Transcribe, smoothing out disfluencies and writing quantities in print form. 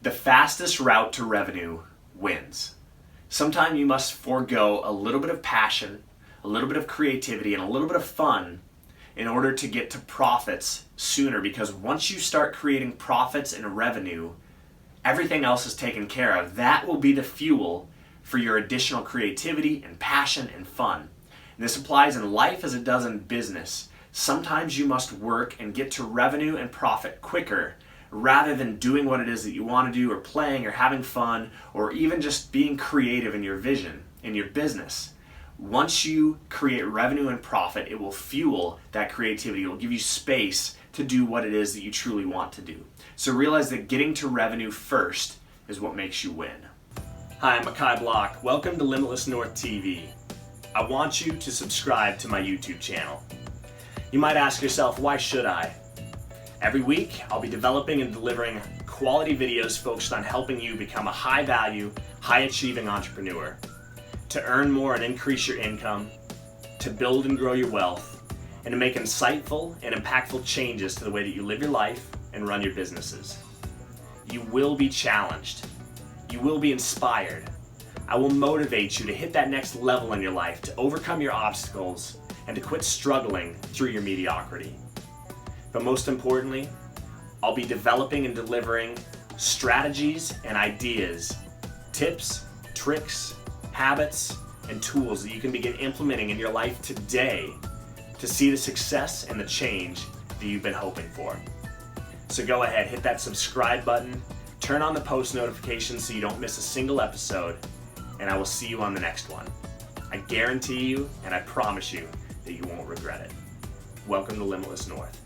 The fastest route to revenue wins. Sometimes you must forego a little bit of passion, a little bit of creativity, and a little bit of fun in order to get to profits sooner, because once you start creating profits and revenue, everything else is taken care of. That will be the fuel for your additional creativity and passion and fun. And this applies in life as it does in business. Sometimes you must work and get to revenue and profit quicker rather than doing what it is that you want to do, or playing, or having fun, or even just being creative in your vision, in your business. Once you create revenue and profit, it will fuel that creativity. It will give you space to do what it is that you truly want to do. So realize that getting to revenue first is what makes you win. Hi, I'm Makai Block. Welcome to Limitless North TV. I want you to subscribe to my YouTube channel. You might ask yourself, why should I? Every week, I'll be developing and delivering quality videos focused on helping you become a high-value, high-achieving entrepreneur, to earn more and increase your income, to build and grow your wealth, and to make insightful and impactful changes to the way that you live your life and run your businesses. You will be challenged. You will be inspired. I will motivate you to hit that next level in your life, to overcome your obstacles, and to quit struggling through your mediocrity. But most importantly, I'll be developing and delivering strategies and ideas, tips, tricks, habits, and tools that you can begin implementing in your life today to see the success and the change that you've been hoping for. So go ahead, hit that subscribe button, turn on the post notifications so you don't miss a single episode, and I will see you on the next one. I guarantee you, and I promise you, that you won't regret it. Welcome to Limitless North.